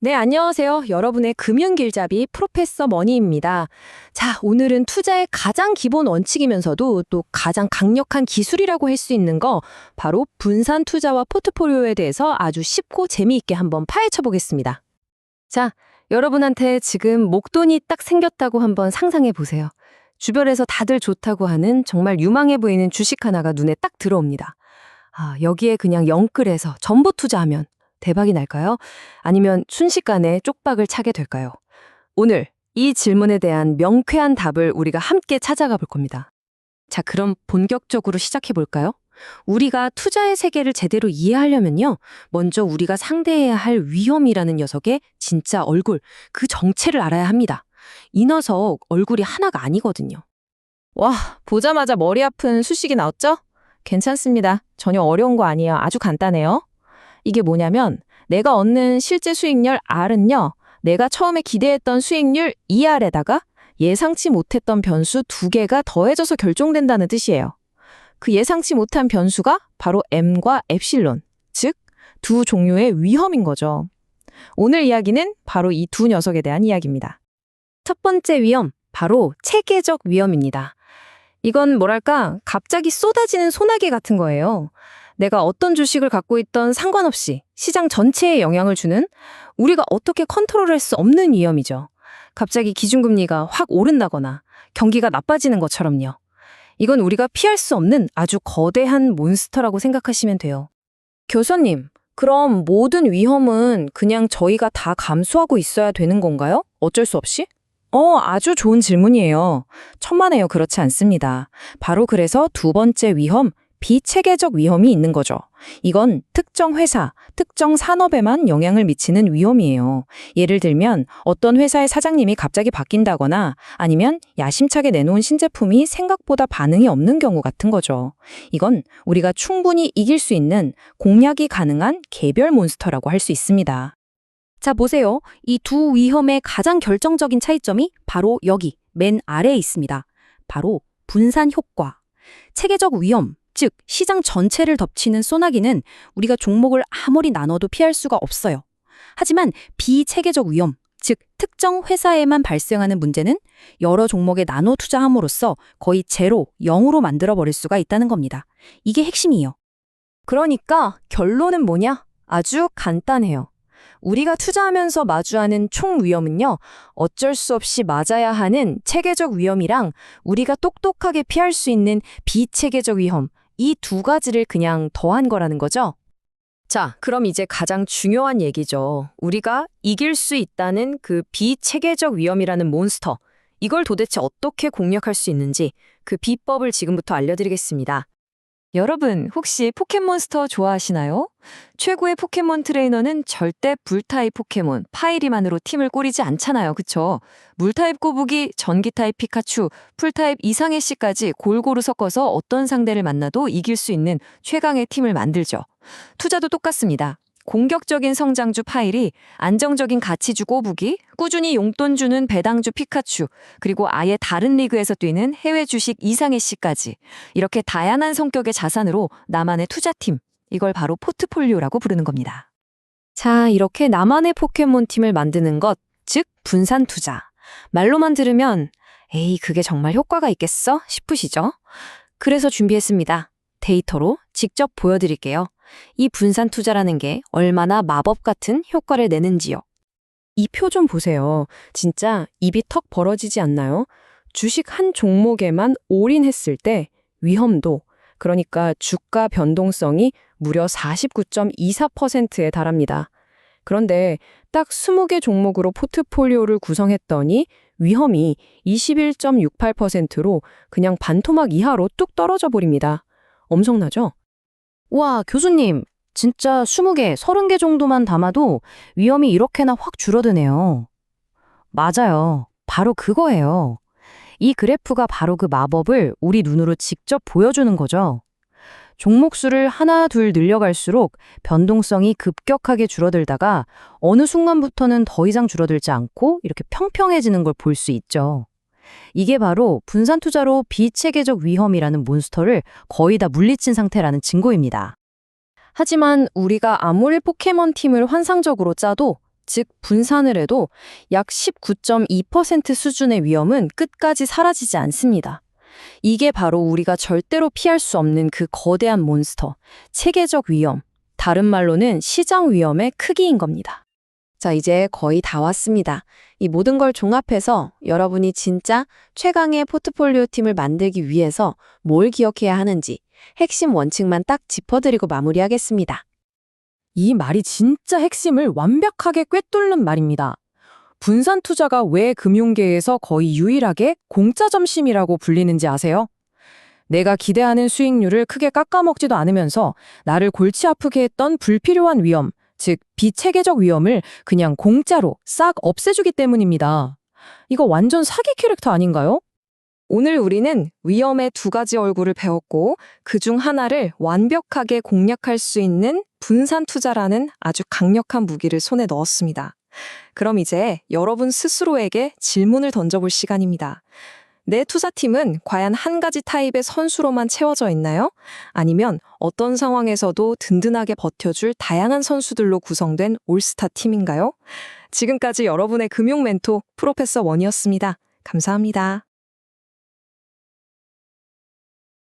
네, 안녕하세요. 여러분의 금융길잡이 프로페서 머니입니다. 자, 오늘은 투자의 가장 기본 원칙이면서도 또 가장 강력한 기술이라고 할 수 있는 거, 바로 분산 투자와 포트폴리오에 대해서 아주 쉽고 재미있게 한번 파헤쳐 보겠습니다. 자, 여러분한테 지금 목돈이 딱 생겼다고 한번 상상해 보세요. 주변에서 다들 좋다고 하는 정말 유망해 보이는 주식 하나가 눈에 딱 들어옵니다. 여기에 그냥 영끌해서 전부 투자하면 대박이 날까요? 아니면 순식간에 쪽박을 차게 될까요? 오늘 이 질문에 대한 명쾌한 답을 우리가 함께 찾아가 볼 겁니다. 자, 그럼 본격적으로 시작해 볼까요? 우리가 투자의 세계를 제대로 이해하려면요, 먼저 우리가 상대해야 할 위험이라는 녀석의 진짜 얼굴, 그 정체를 알아야 합니다. 이 녀석 얼굴이 하나가 아니거든요. 와, 보자마자 머리 아픈 수식이 나왔죠? 괜찮습니다. 전혀 어려운 거 아니에요. 아주 간단해요. 이게 뭐냐면 내가 얻는 실제 수익률 R은요, 내가 처음에 기대했던 수익률 ER에다가 예상치 못했던 변수 두 개가 더해져서 결정된다는 뜻이에요. 그 예상치 못한 변수가 바로 M과 엡실론, 즉 두 종류의 위험인 거죠. 오늘 이야기는 바로 이 두 녀석에 대한 이야기입니다. 첫 번째 위험, 바로 체계적 위험입니다. 이건 뭐랄까, 갑자기 쏟아지는 소나기 같은 거예요. 내가 어떤 주식을 갖고 있던 상관없이 시장 전체에 영향을 주는, 우리가 어떻게 컨트롤할 수 없는 위험이죠. 갑자기 기준금리가 확 오른다거나 경기가 나빠지는 것처럼요. 이건 우리가 피할 수 없는 아주 거대한 몬스터라고 생각하시면 돼요. 교수님, 그럼 모든 위험은 그냥 저희가 다 감수하고 있어야 되는 건가요? 어쩔 수 없이? 아주 좋은 질문이에요. 천만에요. 그렇지 않습니다. 바로 그래서 두 번째 위험, 비체계적 위험이 있는 거죠. 이건 특정 회사, 특정 산업에만 영향을 미치는 위험이에요. 예를 들면 어떤 회사의 사장님이 갑자기 바뀐다거나 아니면 야심차게 내놓은 신제품이 생각보다 반응이 없는 경우 같은 거죠. 이건 우리가 충분히 이길 수 있는 공략이 가능한 개별 몬스터라고 할 수 있습니다. 자, 보세요. 이 두 위험의 가장 결정적인 차이점이 바로 여기 맨 아래에 있습니다. 바로 분산 효과. 체계적 위험, 즉 시장 전체를 덮치는 소나기는 우리가 종목을 아무리 나눠도 피할 수가 없어요. 하지만 비체계적 위험, 즉 특정 회사에만 발생하는 문제는 여러 종목에 나눠 투자함으로써 거의 제로, 0으로 만들어버릴 수가 있다는 겁니다. 이게 핵심이에요. 그러니까 결론은 뭐냐? 아주 간단해요. 우리가 투자하면서 마주하는 총 위험은요, 어쩔 수 없이 맞아야 하는 체계적 위험이랑 우리가 똑똑하게 피할 수 있는 비체계적 위험, 이 두 가지를 그냥 더한 거라는 거죠. 자, 그럼 이제 가장 중요한 얘기죠. 우리가 이길 수 있다는 그 비체계적 위험이라는 몬스터, 이걸 도대체 어떻게 공략할 수 있는지 그 비법을 지금부터 알려드리겠습니다. 여러분, 혹시 포켓몬스터 좋아하시나요? 최고의 포켓몬 트레이너는 절대 불타입 포켓몬, 파이리만으로 팀을 꾸리지 않잖아요. 그쵸? 물타입 꼬부기, 전기타입 피카츄, 풀타입 이상의 씨까지 골고루 섞어서 어떤 상대를 만나도 이길 수 있는 최강의 팀을 만들죠. 투자도 똑같습니다. 공격적인 성장주 파일이, 안정적인 가치주 꼬부기, 꾸준히 용돈 주는 배당주 피카츄, 그리고 아예 다른 리그에서 뛰는 해외 주식 이상의 씨까지, 이렇게 다양한 성격의 자산으로 나만의 투자팀, 이걸 바로 포트폴리오라고 부르는 겁니다. 자, 이렇게 나만의 포켓몬 팀을 만드는 것, 즉 분산 투자. 말로만 들으면 에이, 그게 정말 효과가 있겠어? 싶으시죠? 그래서 준비했습니다. 데이터로 직접 보여드릴게요. 이 분산 투자라는 게 얼마나 마법 같은 효과를 내는지요. 이 표 좀 보세요. 진짜 입이 턱 벌어지지 않나요? 주식 한 종목에만 올인했을 때 위험도, 그러니까 주가 변동성이 무려 49.24%에 달합니다. 그런데 딱 20개 종목으로 포트폴리오를 구성했더니 위험이 21.68%로 그냥 반토막 이하로 뚝 떨어져 버립니다. 엄청나죠? 와, 교수님, 진짜 20개, 30개 정도만 담아도 위험이 이렇게나 확 줄어드네요. 맞아요. 바로 그거예요. 이 그래프가 바로 그 마법을 우리 눈으로 직접 보여주는 거죠. 종목 수를 하나, 둘 늘려갈수록 변동성이 급격하게 줄어들다가 어느 순간부터는 더 이상 줄어들지 않고 이렇게 평평해지는 걸 볼 수 있죠. 이게 바로 분산 투자로 비체계적 위험이라는 몬스터를 거의 다 물리친 상태라는 증거입니다. 하지만 우리가 아무리 포켓몬 팀을 환상적으로 짜도 즉 분산을 해도 약 19.2% 수준의 위험은 끝까지 사라지지 않습니다. 이게 바로 우리가 절대로 피할 수 없는 그 거대한 몬스터, 체계적 위험, 다른 말로는 시장 위험의 크기인 겁니다. 자, 이제 거의 다 왔습니다. 이 모든 걸 종합해서 여러분이 진짜 최강의 포트폴리오 팀을 만들기 위해서 뭘 기억해야 하는지 핵심 원칙만 딱 짚어드리고 마무리하겠습니다. 이 말이 진짜 핵심을 완벽하게 꿰뚫는 말입니다. 분산 투자가 왜 금융계에서 거의 유일하게 공짜 점심이라고 불리는지 아세요? 내가 기대하는 수익률을 크게 깎아먹지도 않으면서 나를 골치 아프게 했던 불필요한 위험, 즉 비체계적 위험을 그냥 공짜로 싹 없애주기 때문입니다. 이거 완전 사기 캐릭터 아닌가요? 오늘 우리는 위험의 두 가지 얼굴을 배웠고 그중 하나를 완벽하게 공략할 수 있는 분산 투자라는 아주 강력한 무기를 손에 넣었습니다. 그럼 이제 여러분 스스로에게 질문을 던져볼 시간입니다. 내 투자팀은 과연 한 가지 타입의 선수로만 채워져 있나요? 아니면 어떤 상황에서도 든든하게 버텨줄 다양한 선수들로 구성된 올스타 팀인가요? 지금까지 여러분의 금융 멘토 프로페서 원이었습니다. 감사합니다.